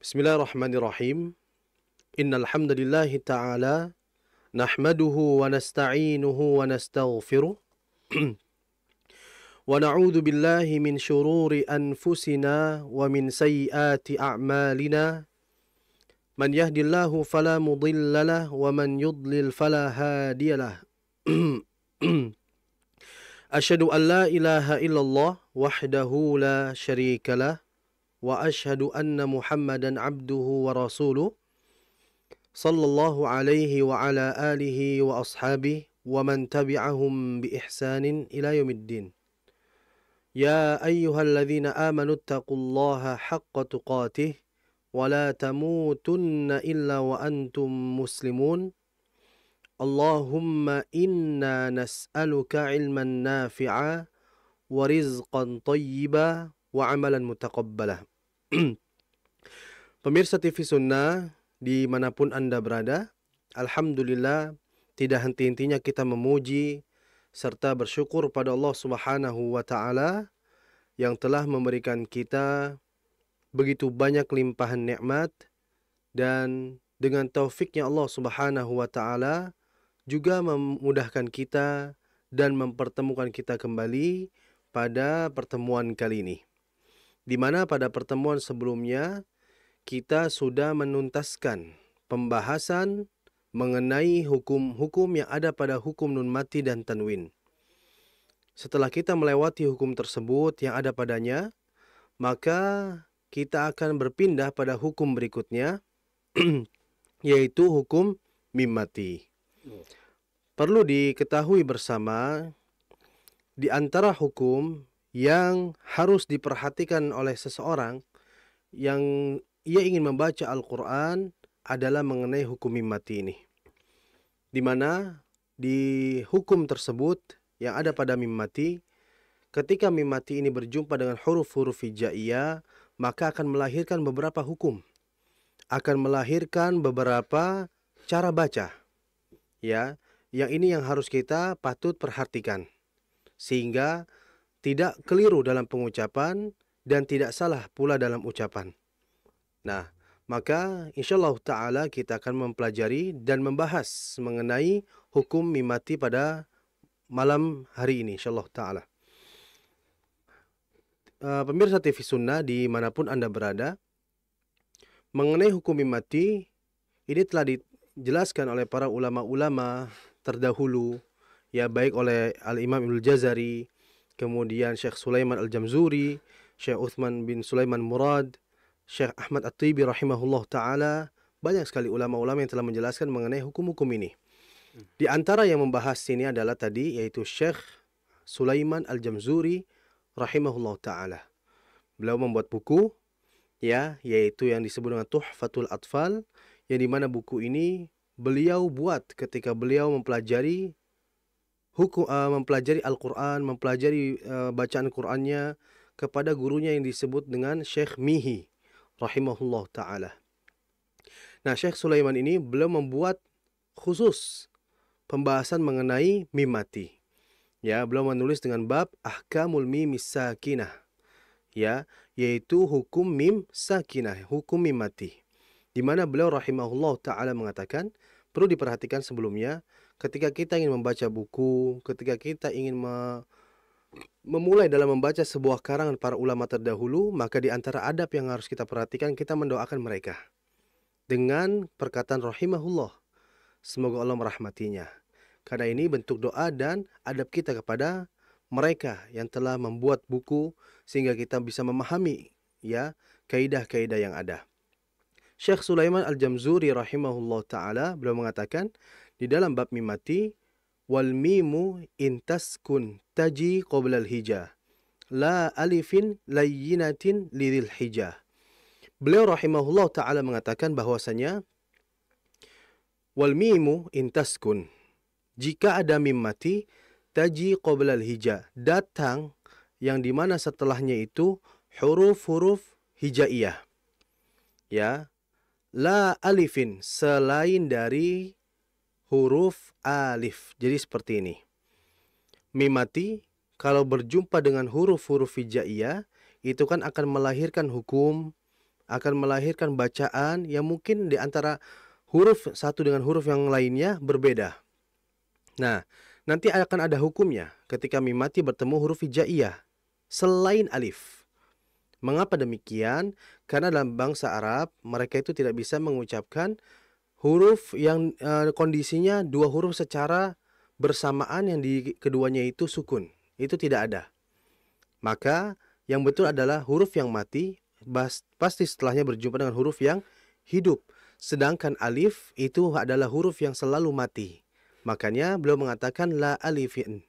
Bismillahirrahmanirrahim. Innal hamdalillahi ta'ala nahmaduhu wa nasta'inuhu wa nastaghfiruh wa na'udzu billahi min shururi anfusina wa min sayyiati a'malina. Man yahdihillahu fala mudilla lahu wa man yudlil fala hadiyalah. Asyhadu an la ilaha illallah wahdahu la syarikalah wa asyhadu anna Muhammadan abduhu wa rasuluh sallallahu alaihi wa ala alihi wa ashabihi wa man tabi'ahum bi ihsanin ila yaumiddin. Ya ayyuhalladzina amanu taqullaha haqqa tuqatih wa la tamutunna illa wa antum muslimun. Allahumma inna nas'aluka ilman nafi'a wa rizqan thayyiba wa amalan mutaqabbalah. Pemirsa TV Sunnah dimanapun Anda berada, alhamdulillah tidak henti-hentinya kita memuji serta bersyukur pada Allah Subhanahu wa Ta'ala yang telah memberikan kita begitu banyak limpahan nikmat, dan dengan taufiknya Allah Subhanahu wa Ta'ala juga memudahkan kita dan mempertemukan kita kembali pada pertemuan kali ini, di mana pada pertemuan sebelumnya kita sudah menuntaskan pembahasan mengenai hukum-hukum yang ada pada hukum nun mati dan tanwin. Setelah kita melewati hukum tersebut yang ada padanya, maka kita akan berpindah pada hukum berikutnya, yaitu hukum mim mati. Perlu diketahui bersama, di antara hukum yang harus diperhatikan oleh seseorang yang ia ingin membaca Al-Quran adalah mengenai hukum mim mati ini. Di mana di hukum tersebut yang ada pada mim mati, ketika mim mati ini berjumpa dengan huruf-huruf hijaiyah, maka akan melahirkan beberapa hukum. Akan melahirkan beberapa cara baca. Ya, yang ini yang harus kita patut perhatikan. Sehingga tidak keliru dalam pengucapan dan tidak salah pula dalam ucapan. Nah, maka insyaallah ta'ala kita akan mempelajari dan membahas mengenai hukum mim mati pada malam hari ini insyaallah ta'ala. Pemirsa TV Sunnah dimanapun Anda berada, mengenai hukum mim mati ini telah dijelaskan oleh para ulama-ulama terdahulu, ya, baik oleh Al-Imam Ibnul Jazari, kemudian Syekh Sulaiman Al-Jamzuri, Syekh Uthman bin Sulaiman Murad, Syekh Ahmad At-Tibi rahimahullah ta'ala. Banyak sekali ulama-ulama yang telah menjelaskan mengenai hukum-hukum ini. Di antara yang membahas ini adalah tadi, yaitu Syekh Sulaiman Al-Jamzuri rahimahullah ta'ala. Beliau membuat buku, ya, yaitu yang disebut dengan Tuhfatul Atfal, yang dimana buku ini beliau buat ketika beliau mempelajari mempelajari Al-Quran, mempelajari bacaan Qurannya kepada gurunya yang disebut dengan Syekh Mihi rahimahullah ta'ala. Nah, Syekh Sulaiman ini beliau membuat khusus pembahasan mengenai mim mati. Ya, beliau menulis dengan bab Ahkamul Mimis Sakinah, ya, yaitu hukum mim sakinah, hukum mim mati. Di mana beliau rahimahullah ta'ala mengatakan, perlu diperhatikan sebelumnya, ketika kita ingin membaca buku, ketika kita ingin memulai dalam membaca sebuah karangan para ulama terdahulu, maka di antara adab yang harus kita perhatikan, kita mendoakan mereka dengan perkataan rahimahullah, semoga Allah merahmatinya. Karena ini bentuk doa dan adab kita kepada mereka yang telah membuat buku, sehingga kita bisa memahami, ya, kaidah-kaidah yang ada. Syekh Sulaiman Al-Jamzuri rahimahullah ta'ala beliau mengatakan di dalam bab mim mati, wal mimu intaskun taji qabla al-hijah la alifin layyinatin lidhil hijah. Beliau rahimahullah ta'ala mengatakan bahwasanya wal mimu intaskun, jika ada mim mati, taji qabla al-hijah, datang yang dimana setelahnya itu huruf-huruf hijaiyah, ya, la alifin, selain dari huruf alif. Jadi seperti ini. Mim mati kalau berjumpa dengan huruf-huruf hijaiyah, itu kan akan melahirkan hukum akan melahirkan bacaan yang mungkin di antara huruf satu dengan huruf yang lainnya berbeda. Nah, nanti akan ada hukumnya ketika mim mati bertemu huruf hijaiyah selain alif. Mengapa demikian? Karena dalam bangsa Arab mereka itu tidak bisa mengucapkan huruf yang kondisinya dua huruf secara bersamaan yang di keduanya itu sukun. Itu tidak ada. Maka yang betul adalah huruf yang mati pasti setelahnya berjumpa dengan huruf yang hidup. Sedangkan alif itu adalah huruf yang selalu mati. Makanya beliau mengatakan la alifin.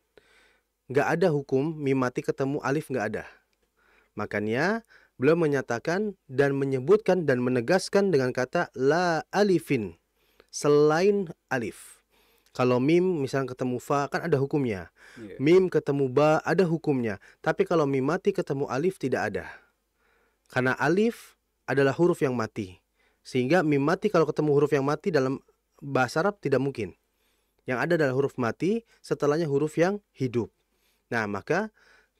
Nggak ada hukum mim mati ketemu alif, nggak ada. Makanya beliau menyatakan dan menyebutkan dan menegaskan dengan kata la alifin. Selain alif. Kalau mim misalnya ketemu fa kan ada hukumnya. Mim ketemu ba ada hukumnya. Tapi kalau mim mati ketemu alif tidak ada. Karena alif adalah huruf yang mati. Sehingga mim mati kalau ketemu huruf yang mati dalam bahasa Arab tidak mungkin. Yang ada adalah huruf mati, setelahnya huruf yang hidup. Nah, maka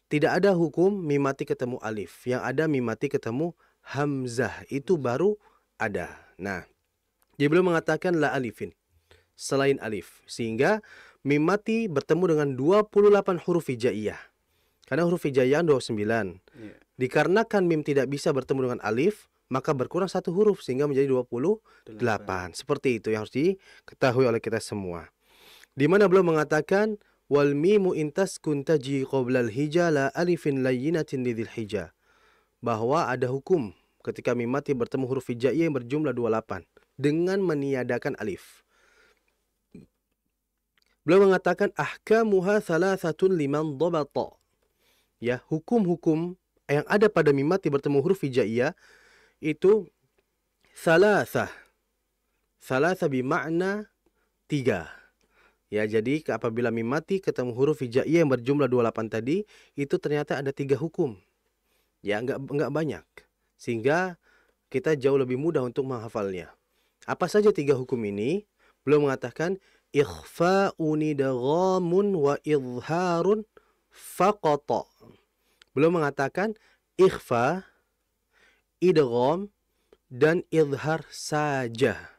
tidak ada hukum mim mati ketemu alif. Yang ada mim mati ketemu hamzah. Itu baru ada. Nah, dia belum mengatakan la alifin. Selain alif. Sehingga mim mati bertemu dengan 28 huruf hijaiyah. Karena huruf hijaiyah 29. Dikarenakan mim tidak bisa bertemu dengan alif, maka berkurang satu huruf sehingga menjadi 28. Seperti itu yang harus diketahui oleh kita semua. Di mana beliau mengatakan wal mimu intas kuntaji qoblal hija la alifin layyinatin lidhil hija. Bahwa ada hukum ketika mim mati bertemu huruf hijaiyah yang berjumlah 28 dengan meniadakan alif. Beliau mengatakan ahkamuha thalathatun liman dhabata. Ya, hukum-hukum yang ada pada mim mati bertemu huruf hijaiyah itu thalathah. Thalathah bermakna 3. Ya, jadi apabila mim mati ketemu huruf hijaiyah yang berjumlah 28 tadi, itu ternyata ada 3 hukum. Ya, enggak banyak. Sehingga kita jauh lebih mudah untuk menghafalnya. Apa saja 3 hukum ini? Beliau mengatakan ikhfa'un idghamun wa idharun faqata. Beliau mengatakan ikhfa, idgham dan idhar saja.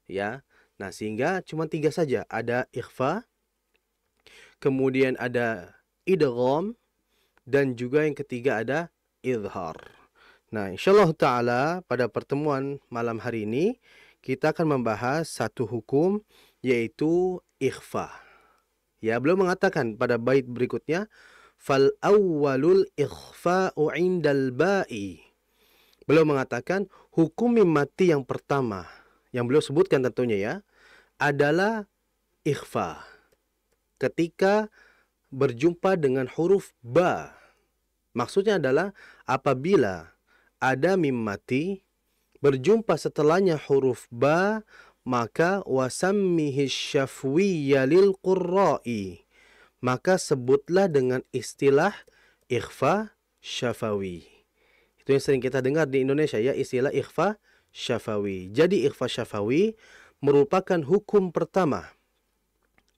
Ya. Nah, sehingga cuma 3 saja. Ada ikhfa, kemudian ada idgham, dan juga yang ketiga ada idhar. Nah, insyaallah ta'ala pada pertemuan malam hari ini kita akan membahas satu hukum yaitu ikhfa. Ya, beliau mengatakan pada bait berikutnya fal awwalul ikhfa'u 'indal ba'i. Beliau mengatakan hukum mim mati yang pertama yang beliau sebutkan tentunya ya adalah ikhfa. Ketika berjumpa dengan huruf ba. Maksudnya adalah apabila ada mim mati berjumpa setelahnya huruf ba, maka wasammihi syafwiyya lil qurra'i. Maka sebutlah dengan istilah ikhfa syafawi. Itu yang sering kita dengar di Indonesia ya, istilah ikhfa syafawi. Jadi ikhfa syafawi merupakan hukum pertama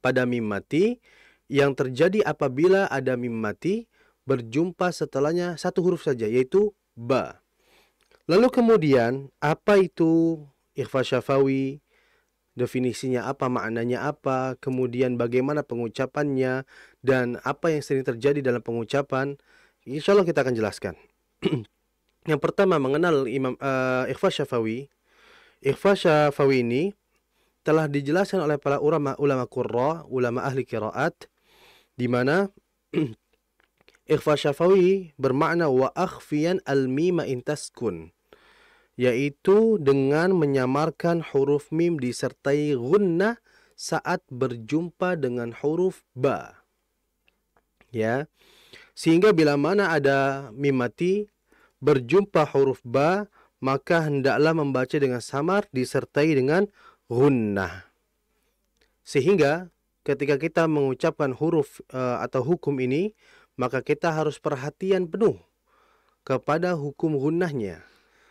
pada mim mati yang terjadi apabila ada mim mati berjumpa setelahnya satu huruf saja yaitu ba. Lalu kemudian apa itu ikhfa syafawi? Definisinya apa, maknanya apa, kemudian bagaimana pengucapannya, dan apa yang sering terjadi dalam pengucapan. Insya Allah kita akan jelaskan. Yang pertama mengenal ikhfa syafawi. Ikhfa syafawi ini telah dijelaskan oleh para ulama qurra, ulama ahli qiraat, di mana ikhfa syafawi bermakna wa akhfiyan al-mima intaskun, yaitu dengan menyamarkan huruf mim disertai gunnah saat berjumpa dengan huruf ba. Ya. Sehingga bila mana ada mim mati berjumpa huruf ba, maka hendaklah membaca dengan samar disertai dengan gunnah. Sehingga ketika kita mengucapkan huruf atau hukum ini, maka kita harus perhatian penuh kepada hukum gunnahnya.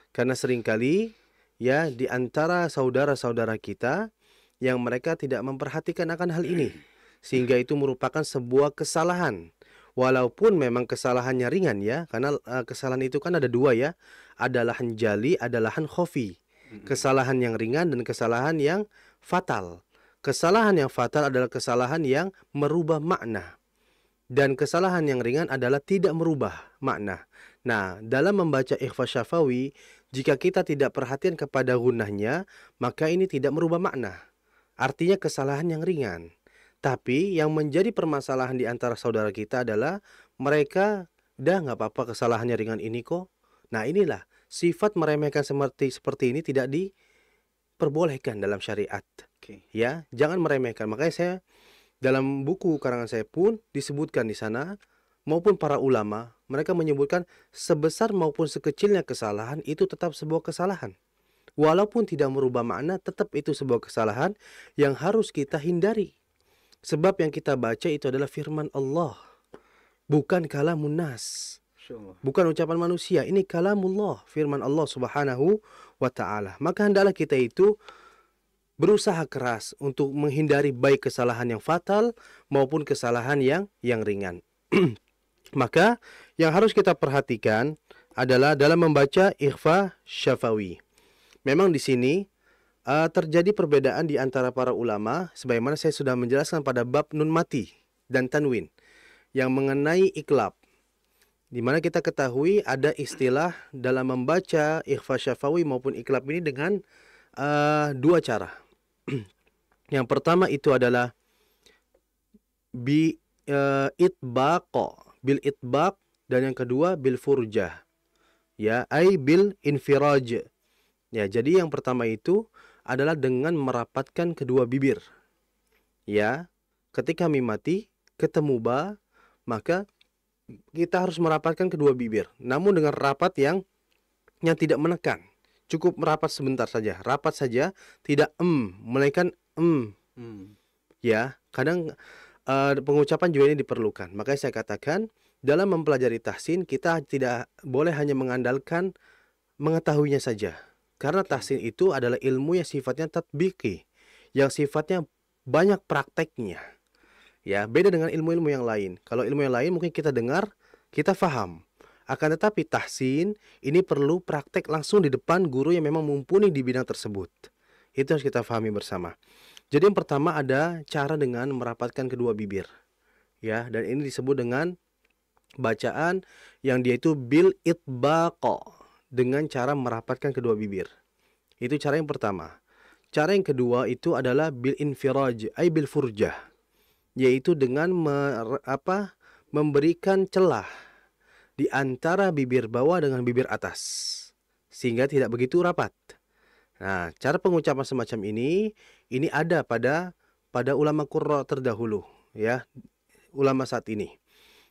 Karena seringkali ya di antara saudara-saudara kita yang mereka tidak memperhatikan akan hal ini, sehingga itu merupakan sebuah kesalahan. Walaupun memang kesalahannya ringan ya, karena kesalahan itu kan ada dua ya, ada lahan jali, ada lahan khofi. Kesalahan yang ringan dan kesalahan yang fatal. Kesalahan yang fatal adalah kesalahan yang merubah makna. Dan kesalahan yang ringan adalah tidak merubah makna. Nah, dalam membaca ikhfa syafawi, jika kita tidak perhatian kepada gunnahnya, maka ini tidak merubah makna. Artinya kesalahan yang ringan. Tapi yang menjadi permasalahan di antara saudara kita adalah mereka, udah nggak apa-apa kesalahannya ringan ini kok. Nah, inilah sifat meremehkan seperti ini tidak diperbolehkan dalam syariat. Ya, jangan meremehkan. Makanya saya dalam buku karangan saya pun disebutkan di sana, maupun para ulama, mereka menyebutkan sebesar maupun sekecilnya kesalahan itu tetap sebuah kesalahan. Walaupun tidak merubah makna, tetap itu sebuah kesalahan yang harus kita hindari. Sebab yang kita baca itu adalah firman Allah, bukan kalamun nas, bukan ucapan manusia. Ini kalamullah, firman Allah subhanahu wa ta'ala. Maka hendaklah kita itu berusaha keras untuk menghindari baik kesalahan yang fatal maupun kesalahan yang ringan. Maka yang harus kita perhatikan adalah dalam membaca ikhfa syafawi. Memang di sini terjadi perbedaan di antara para ulama, sebagaimana saya sudah menjelaskan pada bab nun mati dan tanwin yang mengenai iklab. Di mana kita ketahui ada istilah dalam membaca ikhfa syafawi maupun iklab ini dengan dua cara. Yang pertama itu adalah bil itbaq, dan yang kedua bil furjah. Ya, ai bil infiraj. Ya, jadi yang pertama itu adalah dengan merapatkan kedua bibir. Ya, ketika mim mati ketemu ba, maka kita harus merapatkan kedua bibir. Namun dengan rapat yang tidak menekan. Cukup merapat sebentar saja, rapat saja, tidak melainkan Ya, kadang pengucapan juga ini diperlukan. Makanya saya katakan dalam mempelajari tahsin kita tidak boleh hanya mengandalkan mengetahuinya saja. Karena tahsin itu adalah ilmu yang sifatnya tatbiki, yang sifatnya banyak prakteknya. Ya, beda dengan ilmu-ilmu yang lain. Kalau ilmu yang lain mungkin kita dengar, kita faham. Akan tetapi tahsin ini perlu praktek langsung di depan guru yang memang mumpuni di bidang tersebut. Itu harus kita pahami bersama. Jadi yang pertama ada cara dengan merapatkan kedua bibir. Ya, dan ini disebut dengan bacaan yang dia itu bil itbaqa, dengan cara merapatkan kedua bibir. Itu cara yang pertama. Cara yang kedua itu adalah bil infiraj, ay bil furjah, yaitu dengan memberikan celah di antara bibir bawah dengan bibir atas, sehingga tidak begitu rapat. Nah, cara pengucapan semacam ini ada pada ulama qurra terdahulu, ya, ulama saat ini.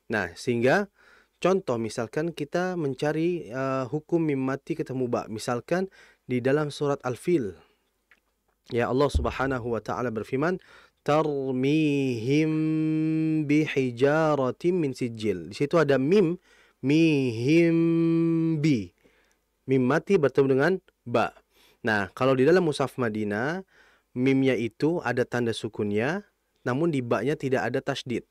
Nah, sehingga contoh misalkan kita mencari hukum mim mati ketemu ba, misalkan di dalam surat Al-Fil, ya, Allah Subhanahu wa taala berfirman, tarmihim bihijaratin min sijil. Di situ ada mim, mihim bi. Mim mati bertemu dengan ba. Nah, kalau di dalam mushaf Madinah, mimnya itu ada tanda sukunnya, namun di ba-nya tidak ada tasydid.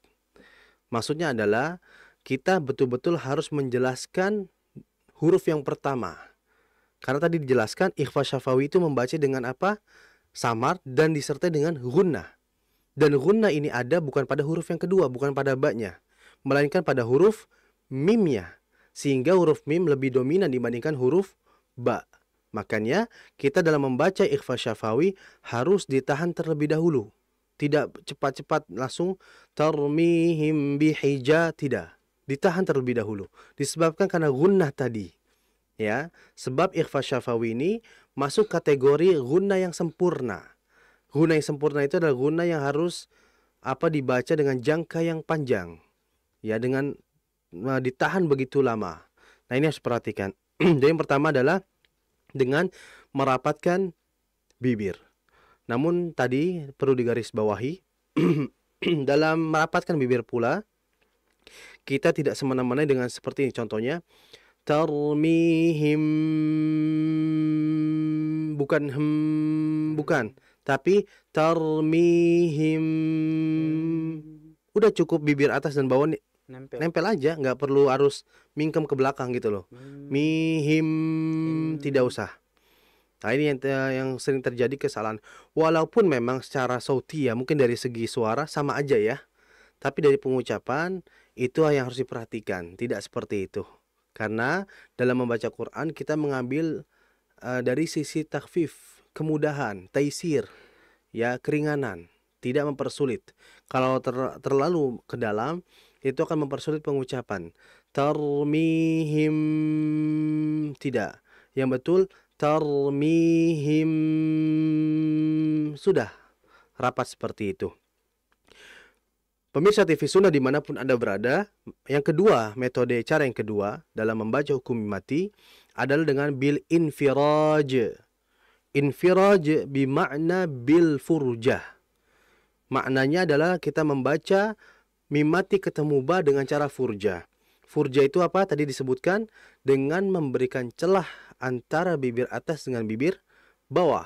Maksudnya adalah kita betul-betul harus menjelaskan huruf yang pertama. Karena tadi dijelaskan ikhfa syafawi itu membaca dengan apa? Samar dan disertai dengan gunnah. Dan gunnah ini ada bukan pada huruf yang kedua, bukan pada ba-nya, melainkan pada huruf mimnya. Sehingga huruf mim lebih dominan dibandingkan huruf ba. Makanya kita dalam membaca ikhfa syafawi harus ditahan terlebih dahulu. Tidak cepat-cepat langsung tarmihim bihija, tidak. Ditahan terlebih dahulu. Disebabkan karena gunnah tadi. Ya, sebab ikhfa syafawi ini masuk kategori gunnah yang sempurna. Gunnah yang sempurna itu adalah gunnah yang harus dibaca dengan jangka yang panjang. Ya, dengan ditahan begitu lama. Nah, ini harus perhatikan. Jadi yang pertama adalah dengan merapatkan bibir. Namun tadi perlu digarisbawahi dalam merapatkan bibir pula kita tidak semena-mena dengan seperti ini. Contohnya tarmihim, bukan, tapi tarmihim. Udah cukup bibir atas dan bawah Nempel. Nempel aja, nggak perlu harus mingkem ke belakang gitu loh. Mihim, tidak usah. Nah ini yang sering terjadi kesalahan. Walaupun memang secara sauti ya, mungkin dari segi suara sama aja ya. Tapi dari pengucapan itu yang harus diperhatikan. Tidak seperti itu. Karena dalam membaca Quran kita mengambil dari sisi takhfif, kemudahan, taisir, ya keringanan, tidak mempersulit. Kalau terlalu ke dalam itu akan mempersulit pengucapan. Tarmihim, tidak. Yang betul tarmihim, sudah rapat seperti itu. Pemirsa TV Sunnah dimanapun Anda berada, yang kedua, metode cara yang kedua dalam membaca hukum mati adalah dengan bil infiraj. Infiraj bimakna bil furjah. Maknanya adalah kita membaca mim mati ketemu ba dengan cara furjah. Furjah itu apa? Tadi disebutkan dengan memberikan celah antara bibir atas dengan bibir bawah.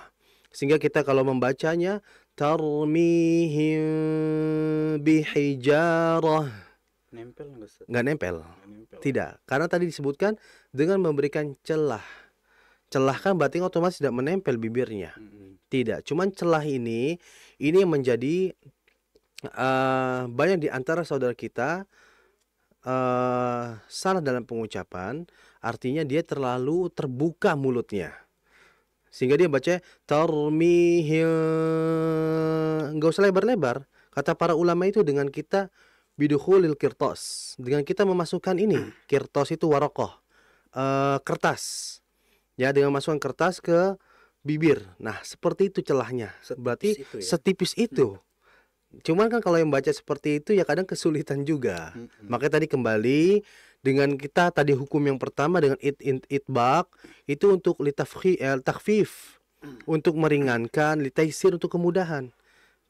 Sehingga kita kalau membacanya tarmihim bihijarah, Nempel nggak, Ustaz? nggak nempel. Nggak nempel. Tidak, karena tadi disebutkan dengan memberikan celah. Celah kan berarti otomatis tidak menempel bibirnya. Tidak, cuman celah ini yang menjadi banyak di antara saudara kita salah dalam pengucapan. Artinya dia terlalu terbuka mulutnya, sehingga dia baca tarmihil, nggak usah lebar-lebar. Kata para ulama itu dengan kita bidukhulil kirtos, dengan kita memasukkan ini, kirtos itu warokoh, kertas, ya, dengan masukkan kertas ke bibir. Nah seperti itu celahnya, berarti Itu ya? setipis itu. Cuman kan kalau yang baca seperti itu ya kadang kesulitan juga. Makanya tadi kembali dengan kita tadi hukum yang pertama dengan itbaq itu untuk takhfif, untuk meringankan, litaisir untuk kemudahan.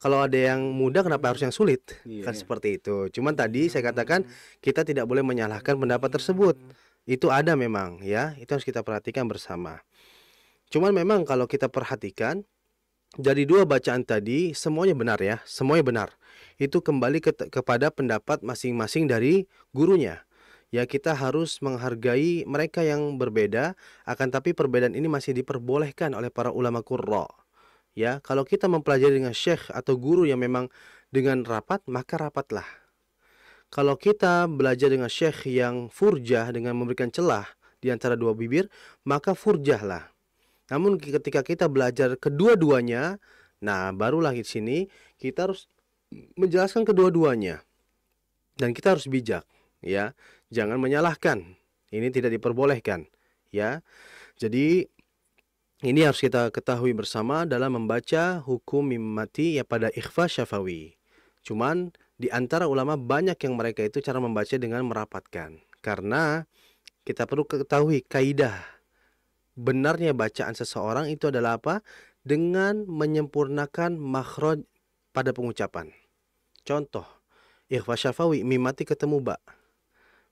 Kalau ada yang mudah kenapa harus yang sulit? Kan seperti itu. Cuman tadi saya katakan kita tidak boleh menyalahkan pendapat tersebut. Itu ada memang ya, itu harus kita perhatikan bersama. Cuman memang kalau kita perhatikan dari dua bacaan tadi semuanya benar ya, semuanya benar. Itu kembali kepada pendapat masing-masing dari gurunya. Ya kita harus menghargai mereka yang berbeda, akan tapi perbedaan ini masih diperbolehkan oleh para ulama qurra. Ya, kalau kita mempelajari dengan syekh atau guru yang memang dengan rapat, maka rapatlah. Kalau kita belajar dengan syekh yang furjah dengan memberikan celah di antara dua bibir, maka furjahlah. Namun ketika kita belajar kedua-duanya, nah barulah di sini kita harus menjelaskan kedua-duanya. Dan kita harus bijak, ya. Jangan menyalahkan. Ini tidak diperbolehkan, ya. Jadi ini harus kita ketahui bersama dalam membaca hukum mim mati ya pada ikhfa syafawi. Cuman di antara ulama banyak yang mereka itu cara membaca dengan merapatkan. Karena kita perlu ketahui kaidah benarnya bacaan seseorang itu adalah apa? Dengan menyempurnakan makhraj pada pengucapan. Contoh, ikhfa syafawi, mim mati ketemu ba.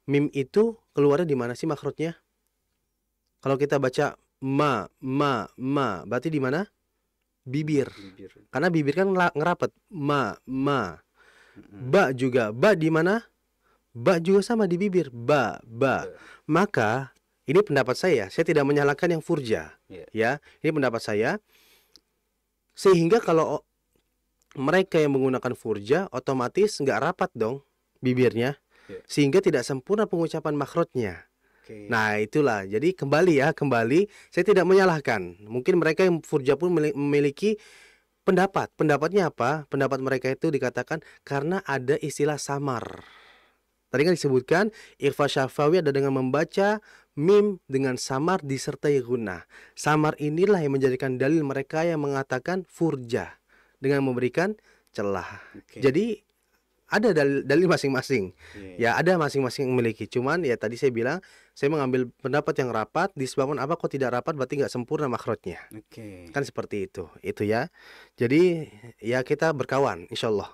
Mim itu keluarnya di mana sih makhrajnya? Kalau kita baca ma, berarti di mana? Bibir. Karena bibir kan ngerapat. Ma. Ba juga. Ba di mana? Ba juga sama di bibir. Ba. Maka ini pendapat saya tidak menyalahkan yang furja. Ya, ini pendapat saya. Sehingga kalau mereka yang menggunakan furja, otomatis nggak rapat dong bibirnya, sehingga tidak sempurna pengucapan makhrajnya. Nah itulah, jadi kembali saya tidak menyalahkan. Mungkin mereka yang furja pun memiliki pendapatnya apa? Pendapat mereka itu dikatakan karena ada istilah samar. Tadi kan disebutkan ikhfa syafawi ada dengan membaca mim dengan samar disertai gunnah. Samar inilah yang menjadikan dalil mereka yang mengatakan furja dengan memberikan celah. Jadi ada dalil masing-masing. Ya ada masing-masing yang memiliki. Cuman ya tadi saya bilang saya mengambil pendapat yang rapat. Disebabkan apa? Kok tidak rapat? Berarti nggak sempurna makhrajnya. Kan seperti itu. Itu ya. Jadi ya kita berkawan insya Allah.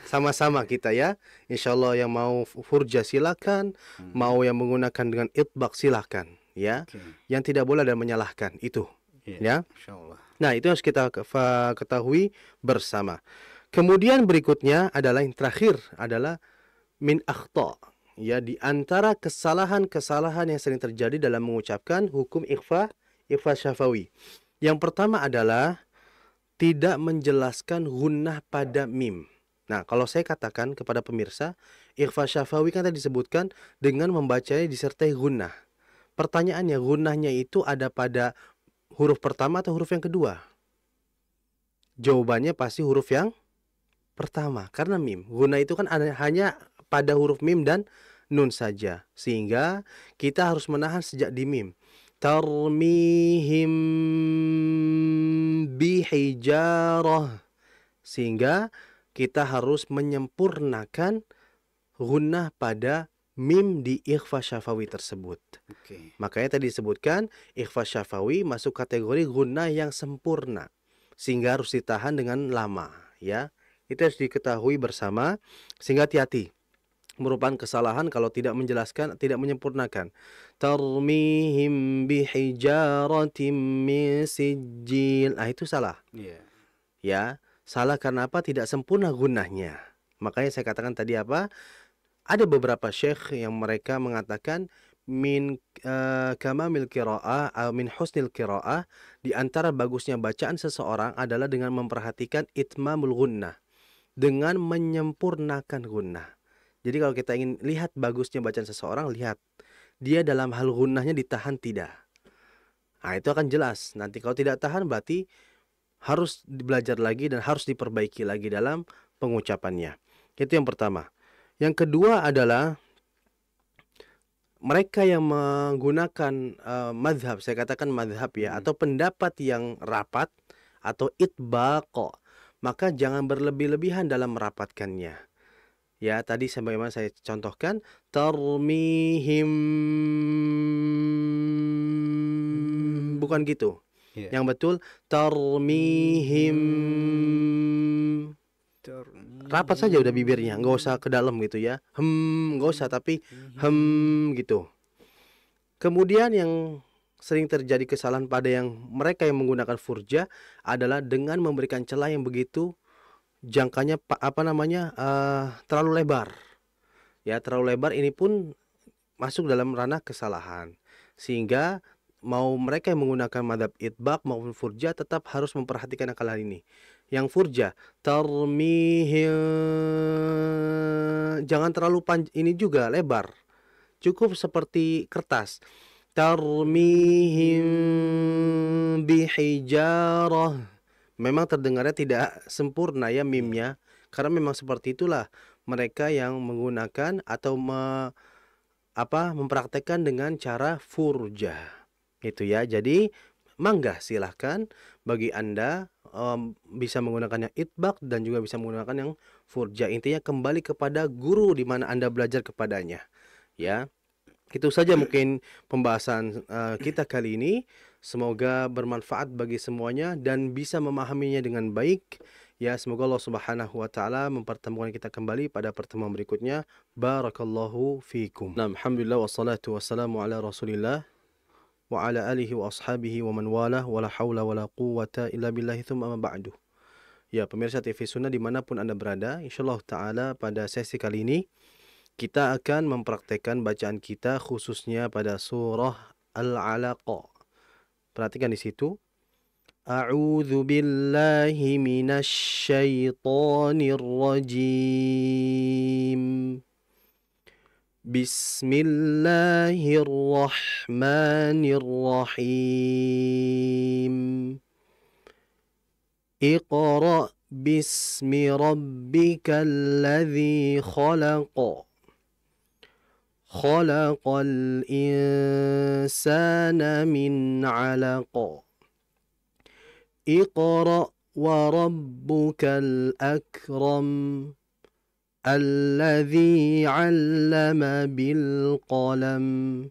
Sama-sama kita ya. Insya Allah yang mau furja silakan. Mau yang menggunakan dengan itbaq silakan. Ya. Yang tidak boleh dan menyalahkan itu. Ya. Nah itu harus kita ketahui bersama. Kemudian berikutnya adalah yang terakhir adalah min akhta. Ya, di antara kesalahan-kesalahan yang sering terjadi dalam mengucapkan hukum ikhfa syafawi. Yang pertama adalah tidak menjelaskan gunnah pada mim. Nah, kalau saya katakan kepada pemirsa, ikhfa syafawi kan tadi disebutkan dengan membacanya disertai gunnah. Pertanyaannya, gunnahnya itu ada pada huruf pertama atau huruf yang kedua? Jawabannya pasti huruf yang pertama, karena mim. Gunnah itu kan hanya pada huruf mim dan nun saja. Sehingga kita harus menahan sejak di mim. Tarmihim bihijarah. Sehingga kita harus menyempurnakan gunnah pada mim di ikhfa syafawi tersebut. Makanya tadi disebutkan ikhfa syafawi masuk kategori gunnah yang sempurna. Sehingga harus ditahan dengan lama, ya. Itu harus diketahui bersama, sehingga hati-hati. Merupakan kesalahan kalau tidak menjelaskan, tidak menyempurnakan. Tarmihim bihijaratim min sijil. Nah, itu salah. Ya, salah karena apa? Tidak sempurna gunnahnya. Makanya saya katakan tadi apa? Ada beberapa syekh yang mereka mengatakan min kamamil qiraah atau min husnil qiraah, di antara bagusnya bacaan seseorang adalah dengan memperhatikan itmamul gunnah, dengan menyempurnakan gunnah. Jadi kalau kita ingin lihat bagusnya bacaan seseorang, lihat dia dalam hal gunnahnya ditahan tidak. Nah, itu akan jelas. Nanti kalau tidak tahan berarti harus belajar lagi dan harus diperbaiki lagi dalam pengucapannya. Itu yang pertama. Yang kedua adalah mereka yang menggunakan madhab, saya katakan madhab ya, atau pendapat yang rapat atau itbaq, maka jangan berlebih-lebihan dalam merapatkannya. Ya, tadi sebagaimana saya contohkan, tarmihim, bukan gitu. Yang betul tarmihim. Rapat saja udah bibirnya, nggak usah ke dalam gitu ya. Nggak usah, tapi gitu. Kemudian yang sering terjadi kesalahan pada yang mereka yang menggunakan furja adalah dengan memberikan celah yang begitu jangkanya terlalu lebar. Ya, terlalu lebar ini pun masuk dalam ranah kesalahan. Sehingga mau mereka yang menggunakan madhab itbaq maupun furja tetap harus memperhatikan akal hal ini. Yang furja, tarmihim, jangan terlalu ini juga lebar. Cukup seperti kertas. Tarmihim bihijarah. Memang terdengarnya tidak sempurna ya mimnya, karena memang seperti itulah mereka yang menggunakan atau mempraktekkan dengan cara furja. Itu ya. Jadi mangga silahkan bagi Anda bisa menggunakan yang itbaq dan juga bisa menggunakan yang furja. Intinya kembali kepada guru di mana Anda belajar kepadanya. Ya. Itu saja mungkin pembahasan kita kali ini. Semoga bermanfaat bagi semuanya dan bisa memahaminya dengan baik. Ya, semoga Allah Subhanahu wa taala mempertemukan kita kembali pada pertemuan berikutnya. Barakallahu fikum. Nah, alhamdulillah wassalatu wassalamu ala Rasulillah wa ala alihi wa ashabihi wa man walah wa la haula wa la quwwata illa billahi tsumma amma ba'du. Ya, pemirsa TV Sunnah dimanapun Anda berada, insyaallah taala pada sesi kali ini kita akan mempraktekkan bacaan kita khususnya pada surah Al-Alaq. Perhatikan di situ. A'udzu billahi minasy syaithanir rajim. Bismillahirrahmanirrahim. Iqra bismi rabbikal ladzi khalaq. Khalaqal insana min 'alaq. Iqra wa rabbukal akram. Alladzi 'allama bil qalam.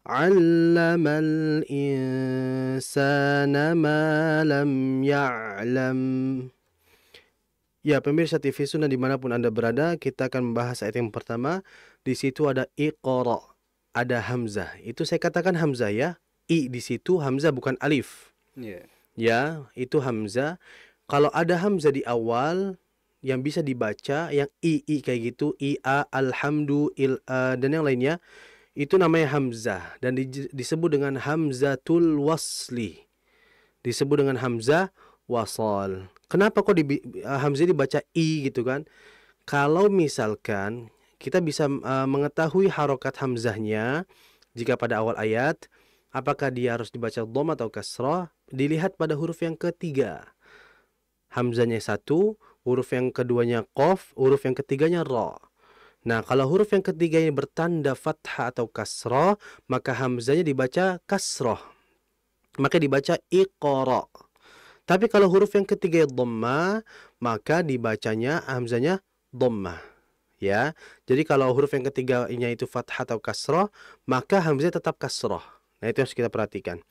'Allamal insana ma lam ya'lam. Ya, pemirsa TV Sunnah dimanapun Anda berada, kita akan membahas ayat yang pertama. Di situ ada iqra, ada hamzah. Itu saya katakan hamzah ya. I di situ hamzah bukan alif. Ya, itu hamzah. Kalau ada hamzah di awal, yang bisa dibaca yang i kayak gitu, a, alhamdu, dan yang lainnya, itu namanya hamzah dan disebut dengan hamzatul wasli. Disebut dengan hamzah wasal. Kenapa kok hamzah dibaca i gitu kan? Kalau misalkan kita bisa mengetahui harokat hamzahnya jika pada awal ayat, apakah dia harus dibaca dhamma atau kasrah, dilihat pada huruf yang ketiga. Hamzahnya 1, huruf yang keduanya qaf, huruf yang ketiganya ra. Nah, kalau huruf yang ketiga ini bertanda fathah atau kasrah, maka hamzahnya dibaca kasrah. Maka dibaca iqra. Tapi kalau huruf yang ketiga dhamma, maka dibacanya hamzahnya dhammah. Ya. Jadi kalau huruf yang ketiganya itu fathah atau kasrah, maka hamzah tetap kasrah. Nah, itu harus kita perhatikan.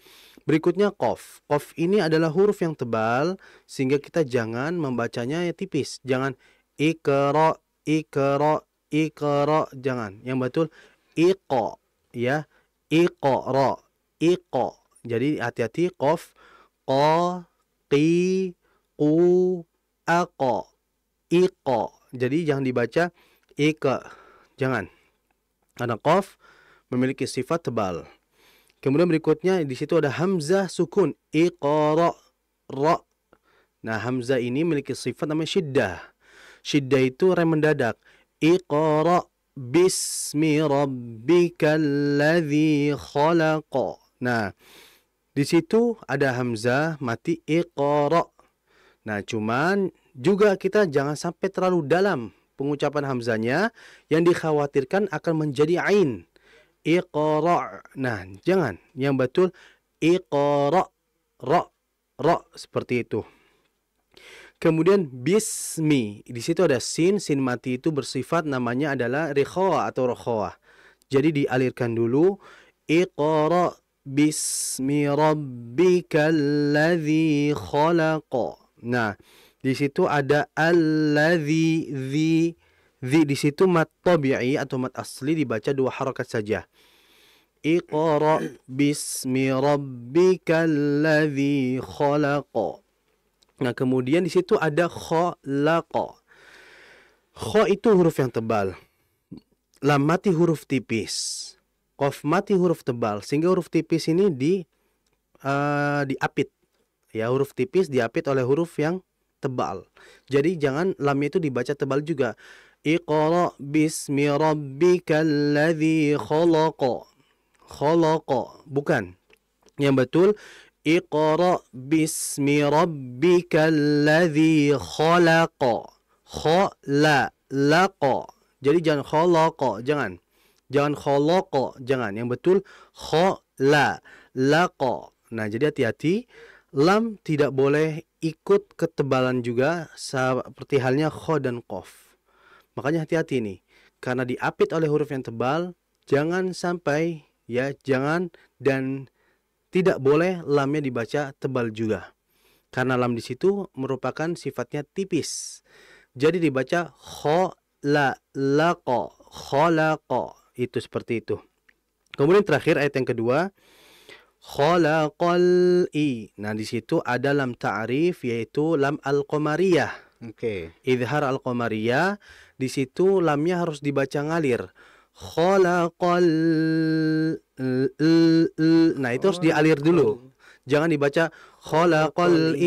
Berikutnya qaf. Qaf ini adalah huruf yang tebal sehingga kita jangan membacanya ya tipis. Jangan iqra, iqra, iqra, jangan. Yang betul iqa, ya. Iqra, iqa. Jadi hati-hati qaf, qa, qi, qu, aqa, iqa. Jadi jangan dibaca iqa. Jangan. Karena qaf memiliki sifat tebal. Kemudian berikutnya di situ ada hamzah sukun, iqra, ra. Nah, hamzah ini memiliki sifat namanya syiddah. Syiddah itu rem mendadak. Iqra bismi rabbikal ladzi khalaq. Nah, di situ ada hamzah mati iqra. Nah, cuman juga kita jangan sampai terlalu dalam pengucapan hamzahnya yang dikhawatirkan akan menjadi ain. Iqra. Nah, jangan. Yang betul iqra, ra, seperti itu. Kemudian bismi. Di situ ada sin mati itu bersifat namanya adalah rikhawa atau rokhawa. Jadi dialirkan dulu. Iqra bismi rabbikal ladzi khalaq. Nah, di situ ada alladzi, di situ mat tabi'i atau mat asli dibaca 2 harakat saja. Iqra bismi rabbikal ladzi khalaq. Nah, kemudian di situ ada khalaqa. Kha itu huruf yang tebal. Lam mati huruf tipis. Qaf mati huruf tebal. Sehingga huruf tipis ini diapit. Ya, huruf tipis diapit oleh huruf yang tebal. Jadi jangan lamnya itu dibaca tebal juga. Iqra bismi rabbikal ladzi khalaq. Khalaqa, bukan. Yang betul Iqra bismi rabbikal ladzi khalaq. Khalaqa. Jadi jangan khalaqa, jangan. Jangan khalaqa, jangan. Yang betul khalaqa. Nah, jadi hati-hati, lam tidak boleh ikut ketebalan juga seperti halnya kha dan qaf. Makanya hati-hati nih, karena diapit oleh huruf yang tebal, jangan sampai jangan dan tidak boleh lamnya dibaca tebal juga. Karena lam di situ merupakan sifatnya tipis. Jadi dibaca khalaqa, khalaqa. Itu seperti itu. Kemudian terakhir ayat yang kedua, khalaqal i. Nah, di situ ada lam ta'rif yaitu lam al-qamariyah. Oke. Izhar al-qamariyah, di situ lamnya harus dibaca ngalir. Khalaqal. Nah, itu harus dialir dulu. Jangan dibaca khalaqal.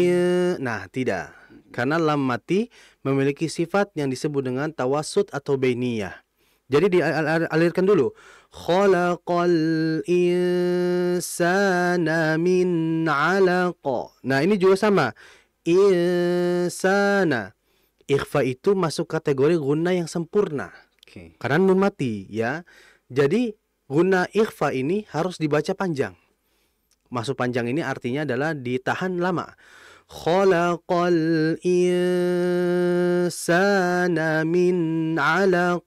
Nah, tidak. Karena lam mati memiliki sifat yang disebut dengan tawassut atau bainiyah. Jadi dialirkan dulu. Khalaqal insana min 'alaq. Nah, ini juga sama. Insana. Ikhfa itu masuk kategori gunnah yang sempurna. Oke. Karena nun mati, ya. Jadi gunnah ikhfa ini harus dibaca panjang. Masuk panjang ini artinya adalah ditahan lama. Khalaqal insana min 'alaq.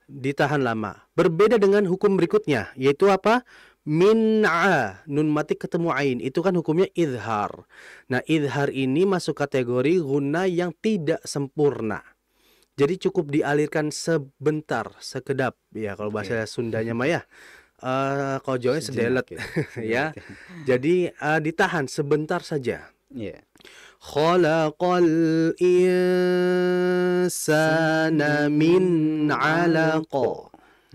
Ditahan lama. Berbeda dengan hukum berikutnya, yaitu apa? Min'a, nun mati ketemu ain, itu kan hukumnya izhar. Nah, izhar ini masuk kategori gunnah yang tidak sempurna. Jadi cukup dialirkan sebentar, sekedap. Ya, kalau bahasa Sundanya mah ya. Kalau Jawanya sedelet. Ya. Jadi ditahan sebentar saja. Iya. Khalaqal insana min 'alaq.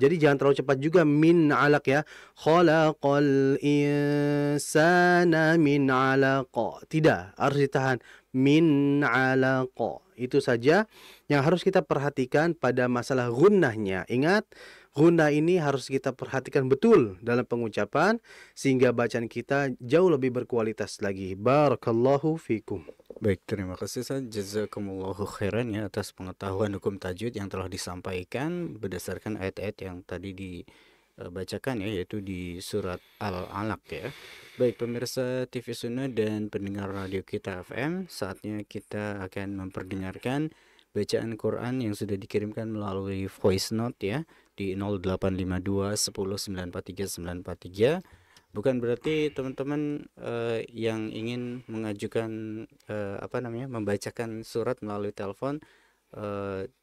Jadi jangan terlalu cepat juga min 'alaq ya. Khalaqal insana min 'alaq. Tidak, harus ditahan min 'alaq. Itu saja yang harus kita perhatikan pada masalah gunnahnya. Ingat, gunnah ini harus kita perhatikan betul dalam pengucapan sehingga bacaan kita jauh lebih berkualitas lagi. Barakallahu fikum. Baik, terima kasih Ustaz. Jazakumullahu khairan ya atas pengetahuan hukum tajwid yang telah disampaikan berdasarkan ayat-ayat yang tadi dibacakan ya, yaitu di surat Al-Alaq ya. Baik pemirsa TV Sunnah dan pendengar radio kita FM, saatnya kita akan memperdengarkan bacaan Quran yang sudah dikirimkan melalui voice note ya di 0852 10 943 943. Bukan berarti teman-teman yang ingin mengajukan membacakan surat melalui telepon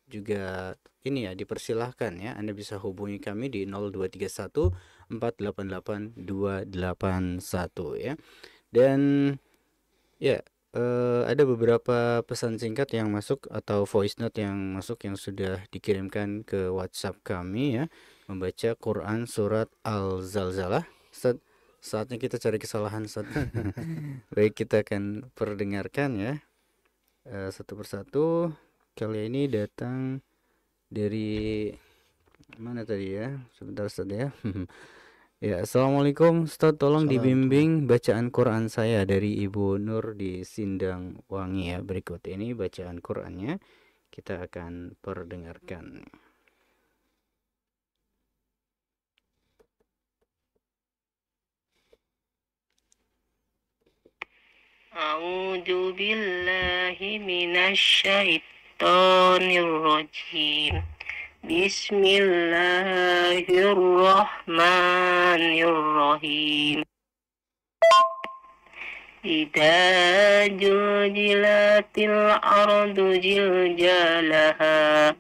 juga ini ya dipersilahkan ya. Anda bisa hubungi kami di 0231 488 281 ya. Dan ya ada beberapa pesan singkat yang masuk atau voice note yang masuk yang sudah dikirimkan ke WhatsApp kami ya, membaca Quran surat Al-Zalzalah. Saatnya kita cari kesalahan Ustaz. Baik, kita akan perdengarkan ya satu persatu. Kali ini datang dari mana tadi ya? Sebentar Ustaz ya. Ya, Assalamualaikum Ustaz, tolong dibimbing bacaan Quran saya dari Ibu Nur di Sindang Wangi ya. Berikut ini bacaan Qurannya, kita akan perdengarkan. A'udzu billahi minasyaitonir rajim. Bismillahirrahmanirrahim. Idza juljilatil ardu jiljalaha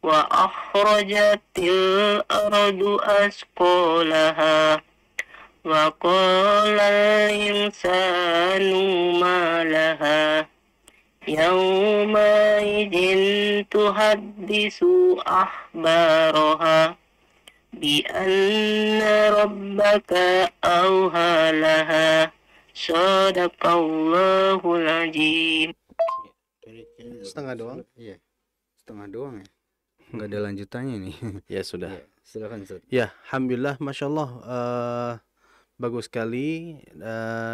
wa akhrajatil ardu asqalaha wa qala insanu ma laha yawma idin tuhaddisu akhbaraha bi anna rabbaka awha laha sadaqallahul azim. Setengah doang? Iya, setengah doang ya. Nggak ada lanjutannya nih. Ya sudah. Ya, silakan Ustaz. Ya, alhamdulillah, masya Allah, bagus sekali,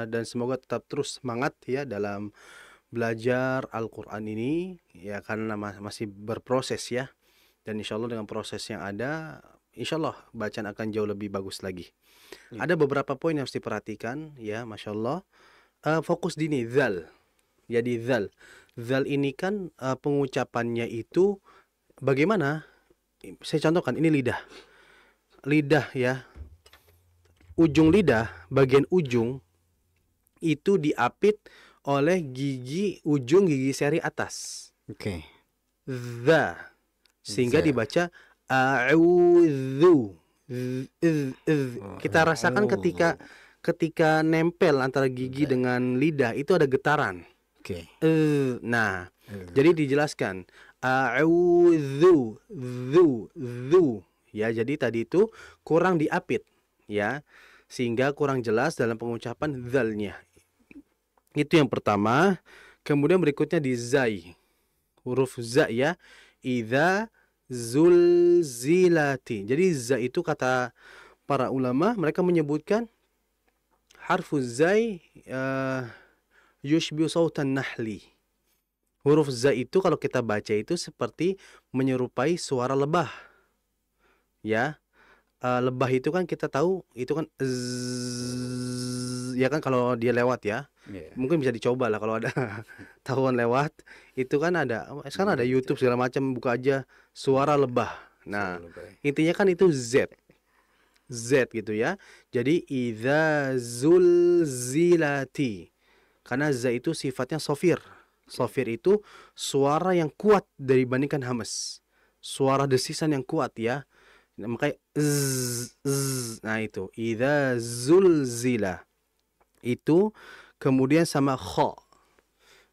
dan semoga tetap terus semangat ya dalam belajar Al-Quran ini ya, karena masih berproses ya, dan insya Allah dengan proses yang ada, insya Allah bacaan akan jauh lebih bagus lagi. Ada beberapa poin yang harus diperhatikan ya, masya Allah. Fokus di ini zal, jadi zal ini kan pengucapannya itu bagaimana? Saya contohkan, ini lidah ya, ujung lidah, bagian ujung itu diapit oleh ujung gigi seri atas. Oke. The, sehingga dibaca a'udzu. Kita rasakan ketika nempel antara gigi dengan lidah itu ada getaran. Oke. Nah, jadi dijelaskan a'udzu, zu. Ya, jadi tadi itu kurang diapit ya, sehingga kurang jelas dalam pengucapan zalnya. Itu yang pertama. Kemudian berikutnya di zai, huruf za ya, idza zulzilati. Jadi za itu kata para ulama, mereka menyebutkan harfuz zai yushbihu sautan nahli. Huruf za itu kalau kita baca itu seperti menyerupai suara lebah ya. Lebah itu kan kita tahu itu kan ya kan, kalau dia lewat ya. Mungkin bisa dicoba lah kalau ada tahuan lewat, itu kan ada, sekarang ada YouTube segala macam, buka aja suara lebah. Nah, intinya kan itu Z gitu ya. Jadi idza zulzilati, karena za itu sifatnya sofir itu suara yang kuat dibandingkan hamas, suara desisan yang kuat ya. Makanya nah itu idza zulzila itu. Kemudian sama kha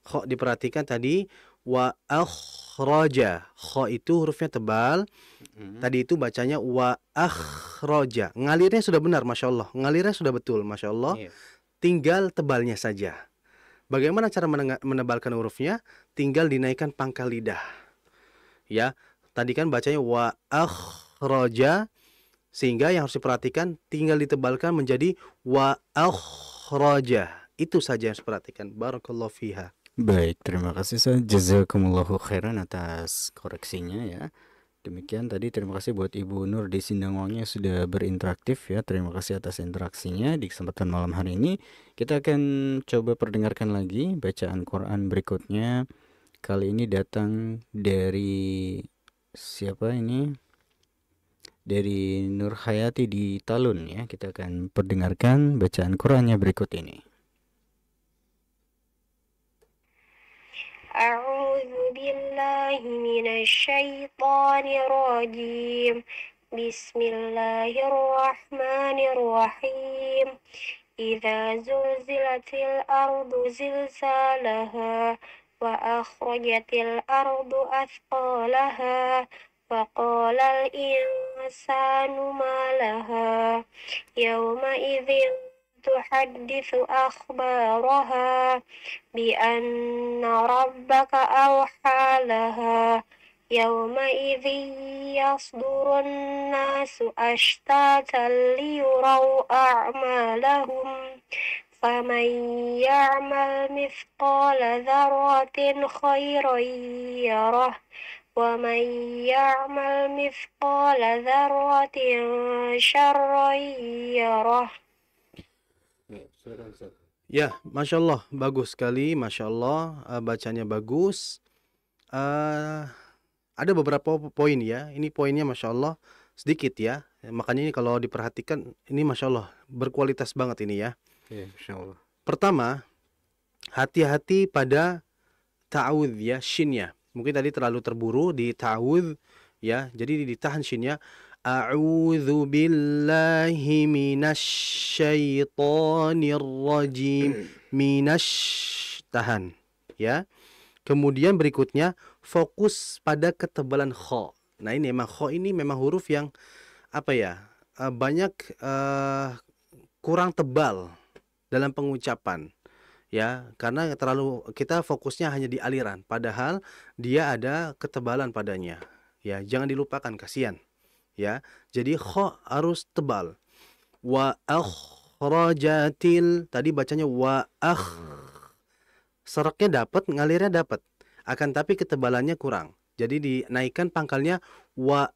Kha diperhatikan tadi wa akhraja. Kha itu hurufnya tebal. Tadi itu bacanya wa akhraja. Ngalirnya sudah benar, Masya Allah. Ngalirnya sudah betul, Masya Allah. Iya. Tinggal tebalnya saja. Bagaimana cara menebalkan hurufnya? Tinggal dinaikkan pangkal lidah. Ya, tadi kan bacanya wa akhraja, sehingga yang harus diperhatikan tinggal ditebalkan menjadi wa akhraja. Itu saja yang harus diperhatikan. Barakallahu fiha. Baik, terima kasih Ustaz. Jazakumullahu khairan atas koreksinya ya. Demikian tadi, terima kasih buat Ibu Nur di Sindangwangi yang sudah berinteraktif ya. Terima kasih atas interaksinya di kesempatan malam hari ini. Kita akan coba perdengarkan lagi bacaan Quran berikutnya. Kali ini datang dari siapa ini? Dari Nur Hayati di Talun ya. Kita akan perdengarkan bacaan Qurannya berikut ini. أعوذ بالله من الشيطان الرجيم بسم الله الرحمن الرحيم إذا زلزلت الأرض زلزالها وأخرجت الأرض أثقالها وقال الإنسان ما لها يومئذ تحدث أخبارها بأن ربك أوحى لها يومئذ يصدر الناس أشتاتا ليروا أعمالهم فمن يعمل مثقال ذرة خيرا يره ومن يعمل مثقال ذرة شرا يره. Ya, Masya Allah, bagus sekali, Masya Allah, bacanya bagus. Ada beberapa poin ya, ini poinnya Masya Allah sedikit ya. Makanya ini kalau diperhatikan, ini Masya Allah, berkualitas banget ini ya. Ya, Masya Allah. Pertama, hati-hati pada ta'awudz ya, shinnya. Mungkin tadi terlalu terburu di ta'awudz ya, jadi ditahan shinnya. A'udzu billahi minasyaitonir rajim. Tahan ya. Kemudian berikutnya fokus pada ketebalan kha. Nah, ini memang kha ini memang huruf yang apa ya? Banyak kurang tebal dalam pengucapan. Ya, karena terlalu kita fokusnya hanya di aliran, padahal dia ada ketebalan padanya. Ya, jangan dilupakan, kasihan. Ya, jadi kha harus tebal. Wa akhrajatil, tadi bacanya wa seraknya dapat, ngalirnya dapat, akan tapi ketebalannya kurang. Jadi dinaikkan pangkalnya wa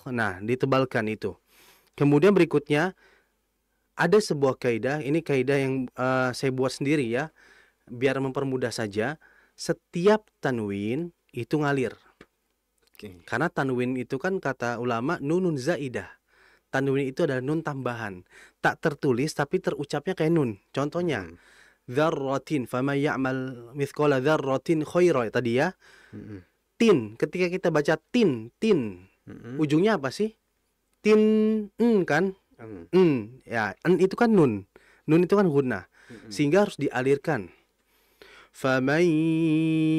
nah ditebalkan itu. Kemudian berikutnya ada sebuah kaidah, ini kaidah yang saya buat sendiri ya, biar mempermudah saja. Setiap tanwin itu ngalir. Karena tanwin itu kan kata ulama nunun zaidah. Tanwin itu adalah nun tambahan, tak tertulis tapi terucapnya kayak nun. Contohnya dzarratin faman ya'mal mithqala dzarratin khaira tadi ya. Tin, ketika kita baca tin, ujungnya apa sih? Tin kan? Ya, itu kan nun. Nun itu kan gunnah. Sehingga harus dialirkan. Faman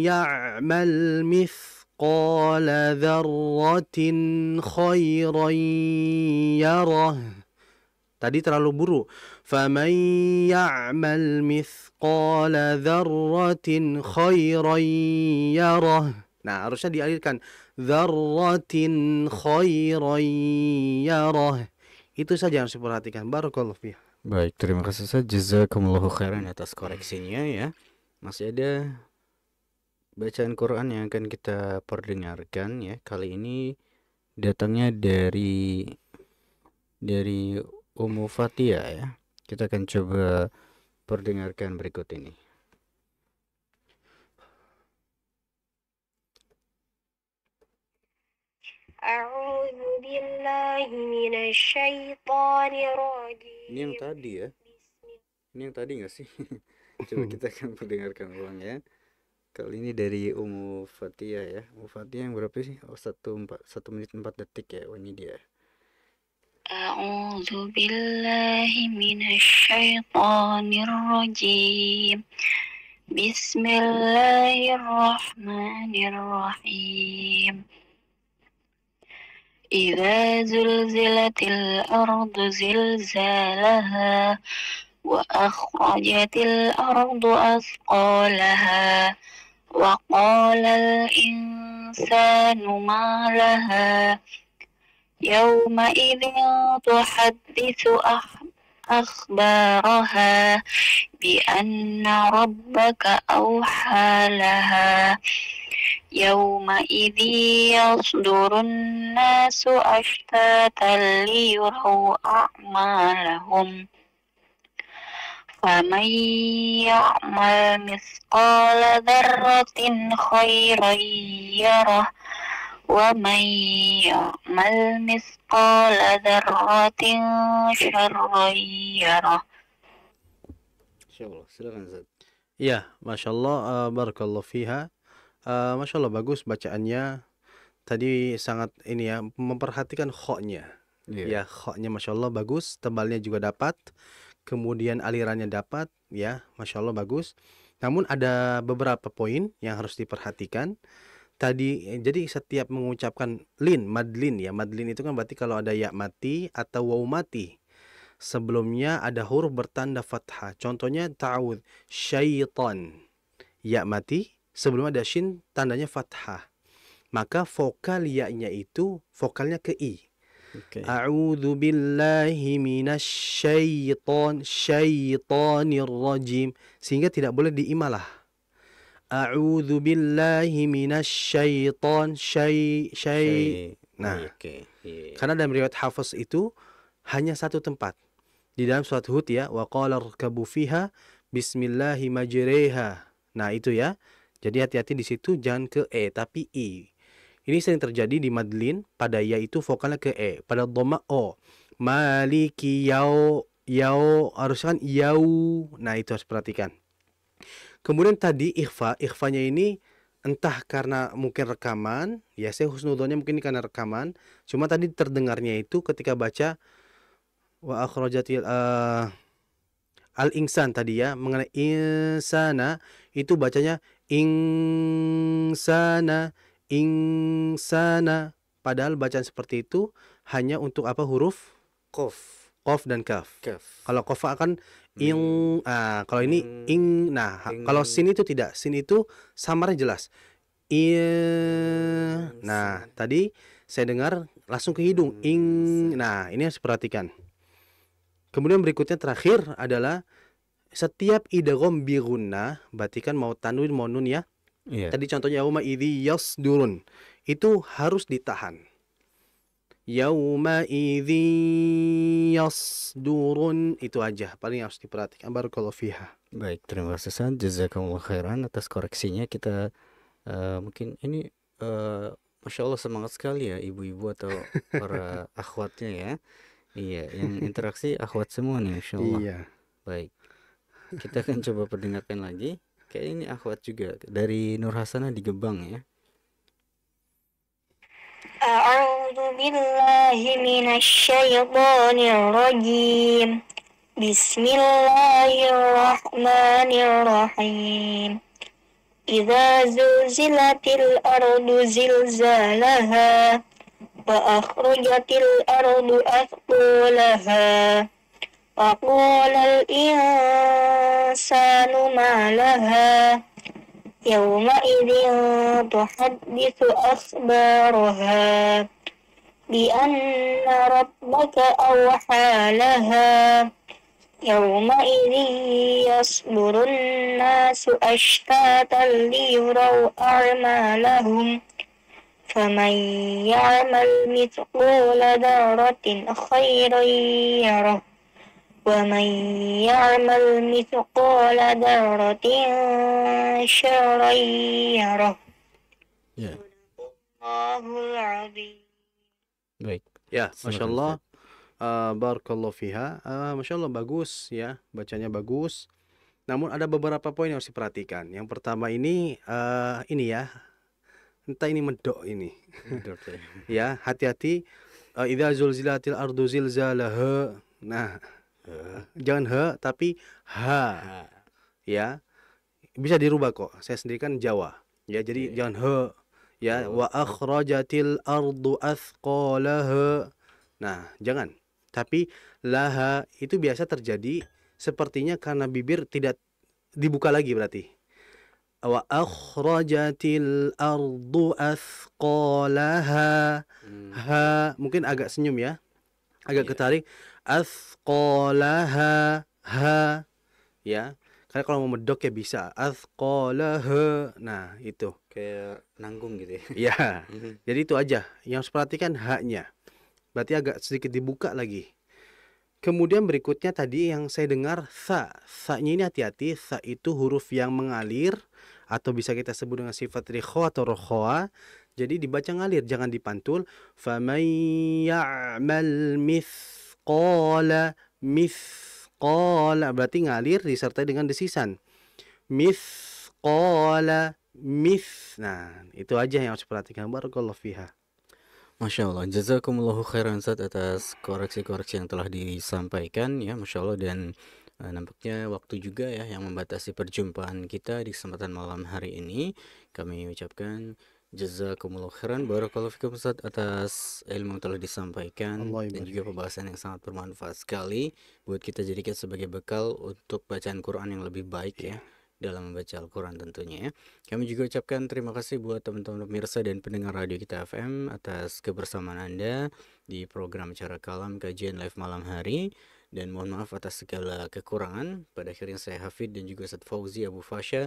ya'mal mithqala dzarratin khairan yarah. Tadi terlalu buru. Faman ya'mal mithqala dzarratin khairan yarah. Nah, harusnya dialirkan. Dzarratin khairan yarah. Itu saja yang harus diperhatikan. Barakallahu fiik. Baik, terima kasih Ustaz. Jazakumullahu khairan atas koreksinya ya. Masih ada bacaan Quran yang akan kita perdengarkan ya. Kali ini datangnya dari Ummu Fatia ya. Kita akan coba perdengarkan berikut ini. A'udzu billahi minasyaitonir rajim. Ini yang tadi ya. Ini yang tadi nggak sih? Coba kita akan mendengarkan ulang ya. Kali ini dari Ummu Fatia ya. Ummu Fatia yang berapa sih? Oh, 1 menit 4 detik ya. Oh, ini dia. أعوذ بالله من الشيطان الرجيم بسم الله الرحمن الرحيم إذا زلزلت الأرض زلزالها وأخرجت الأرض أثقالها وقال الإنسان ما لها يومئذ تحدث أخبارها بأن ربك أوحى لها يومئذ يصدر الناس أشتاتا ليروا أعمالهم فمن يعمل مثقال ذرة خيرا يره ومن يعمل مثقال ذرة شرا يره. Insyaallah, silakan Ustaz. Ya, Masya Allah, barakallahu fiha. Masya Allah, bagus bacaannya. Tadi sangat ini ya, memperhatikan khoknya. Ya, khoknya Masya Allah bagus, tebalnya juga dapat. Kemudian alirannya dapat, ya, Masya Allah bagus. Namun ada beberapa poin yang harus diperhatikan. Tadi, jadi setiap mengucapkan madlin ya, madlin itu kan berarti kalau ada ya mati atau waw mati, sebelumnya ada huruf bertanda fathah. Contohnya ta'awudz, syaitan, ya mati, sebelum ada shin tandanya fathah. Maka vokal ya-nya itu vokalnya ke i. A'udzu billahi syaitanir rajim, sehingga tidak boleh diimalah. A'udzu billahi syaitan Nah, karena dalam riwayat Hafiz itu hanya satu tempat. Di dalam surat Hud ya, wa qala rkabu fiha bismillahi majriha. Nah, itu ya. Jadi hati-hati di situ, jangan ke e tapi i. Ini sering terjadi di madlin, pada ya itu vokalnya ke e, pada dhamma o. Maliki yau harusnya kan yau. Nah, itu harus perhatikan. Kemudian tadi ikhfanya ini entah karena mungkin rekaman, ya saya husnudzonnya mungkin ini karena rekaman. Cuma tadi terdengarnya itu ketika baca wa akhrajatil al-insan tadi ya, mengenai insana itu bacanya insana. Padahal bacaan seperti itu hanya untuk apa, huruf Qaf dan kaf. Kaf. Kalau kofa akan kalau ini nah kalau sin itu tidak, sin itu samarnya jelas. Nah, tadi saya dengar langsung ke hidung nah ini harus perhatikan. Kemudian berikutnya terakhir adalah setiap idgham bi gunnah, berarti kan mau tanwin mau nun ya. Tadi contohnya yauma idzi yasdurun, itu harus ditahan. Yauma idzi yasdurun, itu aja paling harus diperhatikan. Barakallahu fiha. Baik, terima kasih Ustaz. Jazakumullah khairan atas koreksinya. Kita mungkin ini Masya Allah semangat sekali ya ibu-ibu atau para akhwatnya ya. Iya, yang interaksi akhwat semua nih, Masya Allah. Iya. Baik, kita akan coba perdengarkan lagi. Kayak ini akhwat juga dari Nur Hasanah di Gebang ya. A'udzu billahi minasyaitonir rajim. Bismillahirrahmanirrahim. Idza zulzilatil ardu zilzalaha wa akhrajatil ardu athqalaha wa qala al-insanu ma laha yawma'idhin tuhaddithu akhbaraha bi anna rabbaka awha laha yawma'idhin yasdurun nasu ashtatan liyuraw a'malahum faman ya'mal mithqala dzarratin khairan yarah ومن يعمل مثقال ذرة شرا يره. Allahul Azim. Baik. Ya, Masya Silakan, Allah. Barakallahu fiha. Masya Allah bagus ya, bacanya bagus. Namun ada beberapa poin yang harus diperhatikan. Yang pertama ini ya, entah ini medok ini. Ustaz. Ya, hati-hati idza zulzilatil ardu zilzalaha. Nah, jangan he tapi ha, Ha. ya. Bisa dirubah kok. Saya sendiri kan Jawa. Ya, jadi Oke. jangan he, ya. Wa akhrajatil ardu athqalaha. Nah, jangan. Tapi laha itu biasa terjadi sepertinya karena bibir tidak dibuka lagi berarti. Wa akhrajatil ardu athqalaha. Ha mungkin agak senyum ya. Agak Iya. ketarik. Athqalaha. Ha. Ya. Karena kalau mau medok ya bisa. Athqalaha. Nah, itu. Kayak nanggung gitu ya. Ya. Jadi itu aja. Yang harus perhatikan haknya. Berarti agak sedikit dibuka lagi. Kemudian berikutnya tadi yang saya dengar tha. Tha-nya ini hati-hati. Tha itu huruf yang mengalir atau bisa kita sebut dengan sifat rikho atau rokhoa. Jadi dibaca ngalir, jangan dipantul. Faman ya'mal mithqala. Mithqala berarti ngalir disertai dengan desisan. Mithqala. Nah, itu aja yang harus perhatikan. Barakallahu fiha. Masya Allah, jazakumullahu khairan Ustaz atas koreksi-koreksi yang telah disampaikan ya, Masya Allah. Dan nampaknya waktu juga ya yang membatasi perjumpaan kita di kesempatan malam hari ini. Kami ucapkan jazakumullahu khairan, barakallahu fikum Ustaz atas ilmu yang telah disampaikan Allah dan ibarik juga pembahasan yang sangat bermanfaat sekali buat kita jadikan sebagai bekal untuk bacaan Quran yang lebih baik ya dalam membaca Al-Quran tentunya ya. Kami juga ucapkan terima kasih buat teman-teman pemirsa dan pendengar radio kita FM atas kebersamaan Anda di program Cara Kalam kajian live malam hari. Dan mohon maaf atas segala kekurangan. Pada akhirnya saya Hafid dan juga Ustaz Fauzi Abu Fasya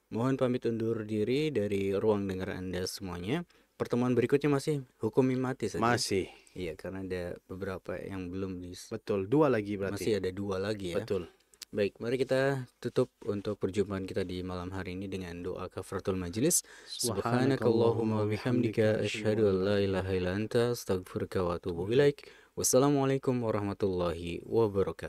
mohon pamit undur diri dari ruang dengar Anda semuanya. Pertemuan berikutnya masih hukum mati saja. Masih. Iya, karena ada beberapa yang belum Betul, 2 lagi berarti. masih ada 2 lagi ya. Betul. Baik, mari kita tutup untuk perjumpaan kita di malam hari ini dengan doa kafaratul majlis. Subhanakallahumma wa bihamdika asyhadu an la ilaha illa anta astaghfiruka wa atubu ilaik. Wassalamualaikum warahmatullahi wabarakatuh.